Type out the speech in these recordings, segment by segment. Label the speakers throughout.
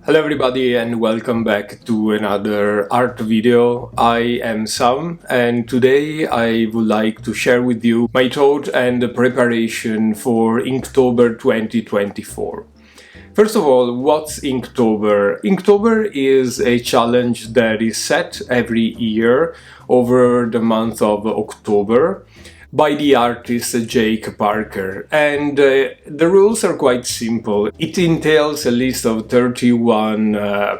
Speaker 1: Hello everybody and welcome back to another art video. I am Sam and today I would like to share with you my thought and preparation for Inktober 2024. First of all, what's Inktober? Inktober is a challenge that is set every year over the month of October by the artist Jake Parker, and the rules are quite simple. It entails a list of 31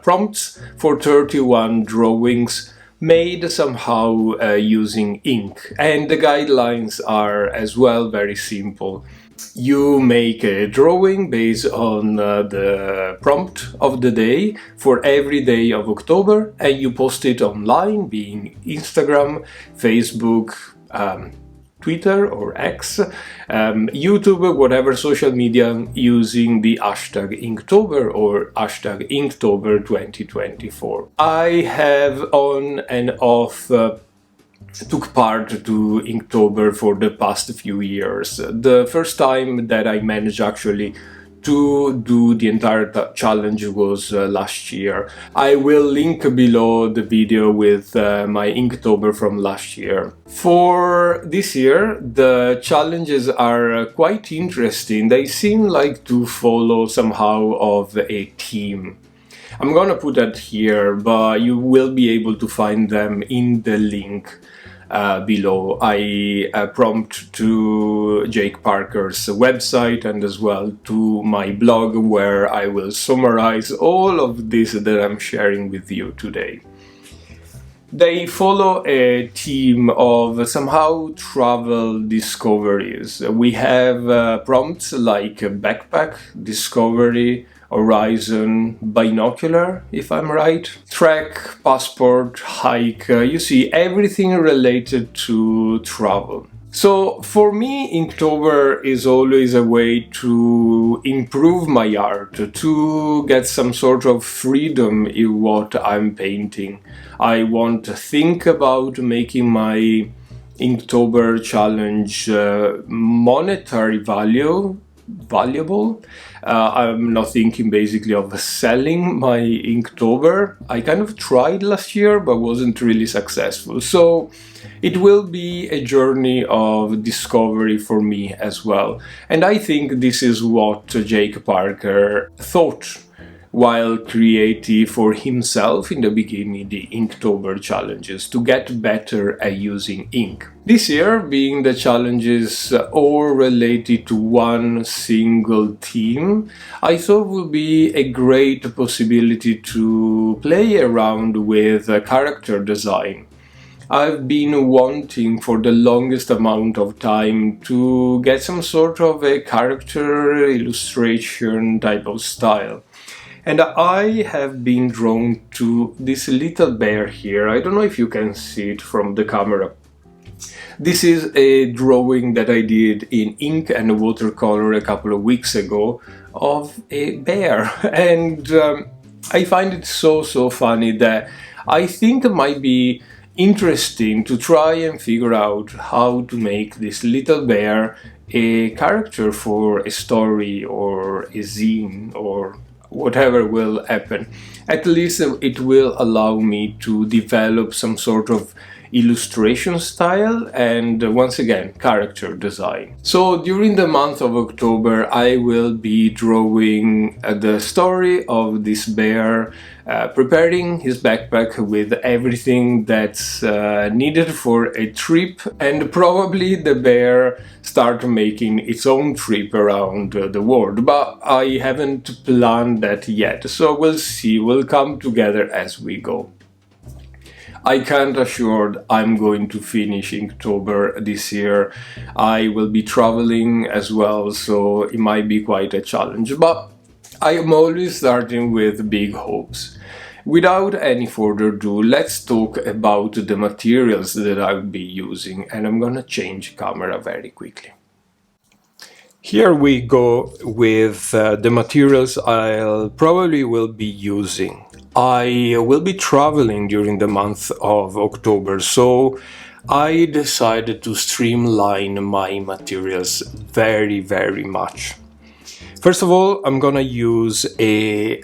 Speaker 1: prompts for 31 drawings made somehow using ink, and the guidelines are as well very simple. You make a drawing based on the prompt of the day for every day of October, and you post it online, being Instagram, Facebook, Twitter or X, YouTube, whatever social media, using the hashtag Inktober or hashtag Inktober 2024. I have on and off took part to Inktober for the past few years. The first time that I managed actually to do the entire challenge was last year. I will link below the video with my Inktober from last year. For this year, the challenges are quite interesting. They seem like to follow somehow of a theme. I'm gonna put that here, but you will be able to find them in the link below. I prompt to Jake Parker's website and as well to my blog, where I will summarize all of this that I'm sharing with you today. They follow a theme of somehow travel discoveries. We have prompts like backpack, discovery, horizon, binocular, if I'm right, trek, passport, hike, you see, everything related to travel. So for me, Inktober is always a way to improve my art, to get some sort of freedom in what I'm painting. I want to think about making my Inktober challenge monetary valuable. I'm not thinking basically of selling my Inktober. I kind of tried last year but wasn't really successful. So it will be a journey of discovery for me as well. And I think this is what Jake Parker thought while creating for himself in the beginning the Inktober challenges, to get better at using ink. This year, being the challenges all related to one single theme, I thought would be a great possibility to play around with character design. I've been wanting for the longest amount of time to get some sort of a character illustration type of style. And I have been drawn to this little bear here. I don't know if you can see it from the camera. This is a drawing that I did in ink and watercolor a couple of weeks ago of a bear. And I find it so funny that I think it might be interesting to try and figure out how to make this little bear a character for a story or a zine or whatever will happen. At least it will allow me to develop some sort of illustration style and once again character design. So during the month of October I will be drawing the story of this bear, preparing his backpack with everything that's needed for a trip, and probably the bear start making its own trip around the world, but I haven't planned that yet, so we'll see, we'll come together as we go. I can't assure I'm going to finish Inktober this year. I will be traveling as well, so it might be quite a challenge, but I am always starting with big hopes. Without any further ado, let's talk about the materials that I'll be using, and I'm gonna change camera very quickly. Here we go with the materials I'll probably will be using. I will be traveling during the month of October, so I decided to streamline my materials very much. First of all, I'm gonna use a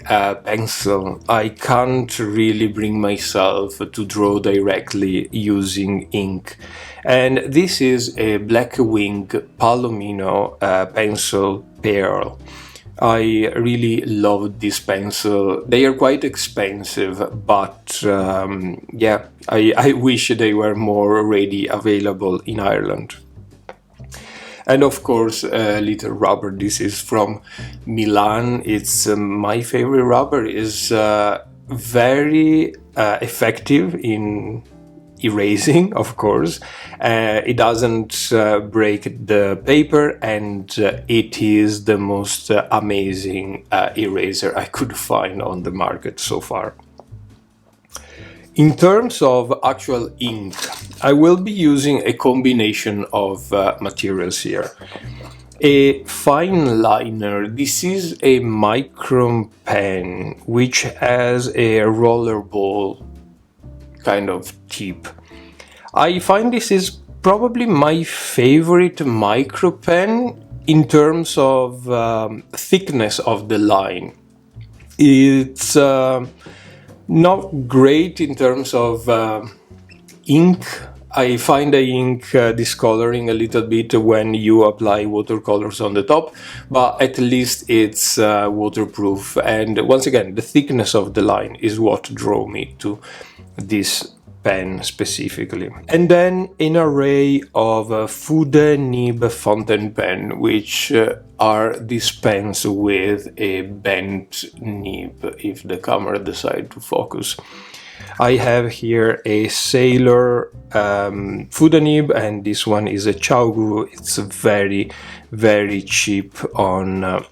Speaker 1: pencil. I can't really bring myself to draw directly using ink. And this is a Blackwing Palomino pencil pearl. I really love this pencil. They are quite expensive, but yeah, I wish they were more readily available in Ireland. And of course, little rubber. This is from Milan. It's my favorite rubber. Is very effective in erasing, of course. It doesn't break the paper, and it is the most amazing eraser I could find on the market so far. In terms of actual ink, I will be using a combination of materials here. A fine liner. This is a micron pen which has a rollerball kind of tip. I find this is probably my favorite micro pen in terms of thickness of the line. It's not great in terms of ink. I find the ink discoloring a little bit when you apply watercolors on the top, but at least it's waterproof. And once again, the thickness of the line is what drew me to this pen specifically. And then an array of Fude nib fountain pen, which are these pens with a bent nib, if the camera decides to focus. I have here a Sailor Fude nib, and this one is a Chaugu. It's very, very cheap on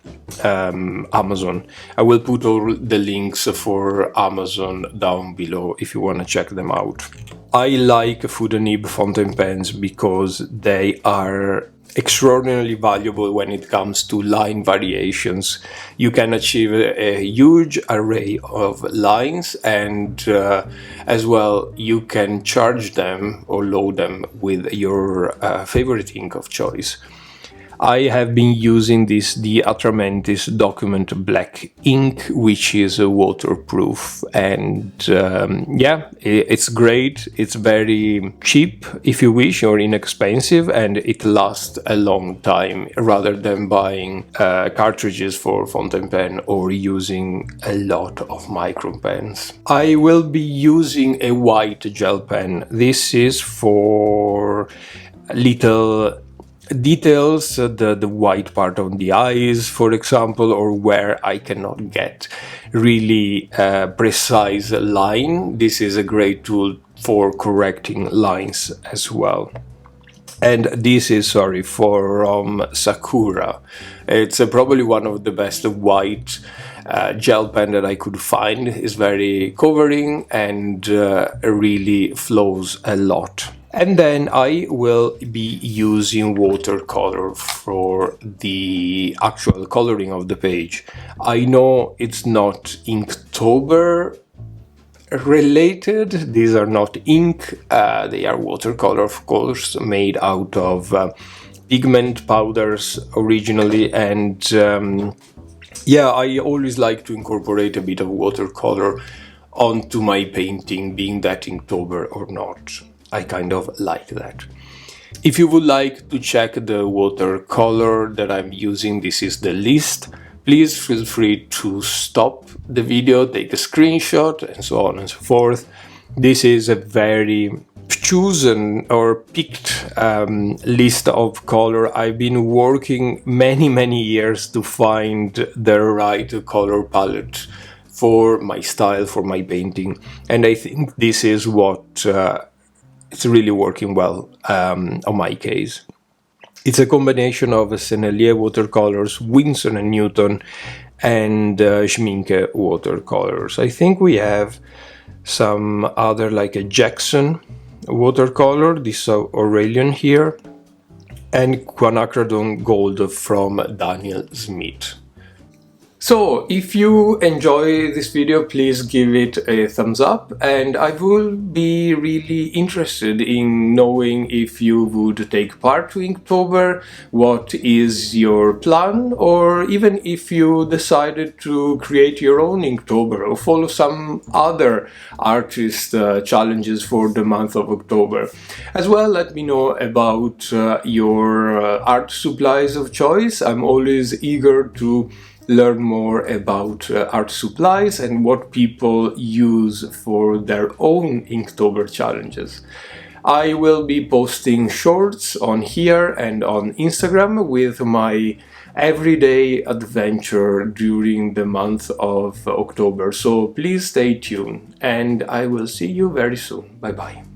Speaker 1: Amazon. I will put all the links for Amazon down below if you want to check them out. I like Fude nib fountain pens because they are extraordinarily valuable when it comes to line variations. You can achieve a huge array of lines, and as well you can charge them or load them with your favorite ink of choice. I have been using the Atramentis Document Black ink, which is waterproof, and yeah, it's great. It's very cheap, if you wish, or inexpensive, and it lasts a long time rather than buying cartridges for fountain pen or using a lot of micron pens. I will be using a white gel pen. This is for little details, the white part on the eyes, for example, or where I cannot get really precise line. This is a great tool for correcting lines as well. And this is, sorry, from Sakura. It's probably one of the best white gel pen that I could find. It's very covering and really flows a lot. And then I will be using watercolor for the actual coloring of the page. I know it's not Inktober related, these are not ink, they are watercolor, of course, made out of pigment powders originally, and yeah, I always like to incorporate a bit of watercolor onto my painting, being that Inktober or not. I kind of like that. If you would like to check the watercolor that I'm using, this is the list. Please feel free to stop the video, take a screenshot, and so on and so forth. This is a very chosen or picked list of color. I've been working many years to find the right color palette for my style, for my painting, and I think this is what it's really working well on my case. It's a combination of Sennelier watercolors, Winsor & Newton, and Schmincke watercolors. I think we have some other, like a Jackson watercolor, this Aurelian here, and Quinacridone Gold from Daniel Smith. So, if you enjoy this video, please give it a thumbs up, and I will be really interested in knowing if you would take part to Inktober, what is your plan, or even if you decided to create your own Inktober or follow some other artist challenges for the month of October. As well, let me know about your art supplies of choice. I'm always eager to learn more about art supplies and what people use for their own Inktober challenges. I will be posting shorts on here and on Instagram with my everyday adventure during the month of October. So please stay tuned, and I will see you very soon. Bye bye.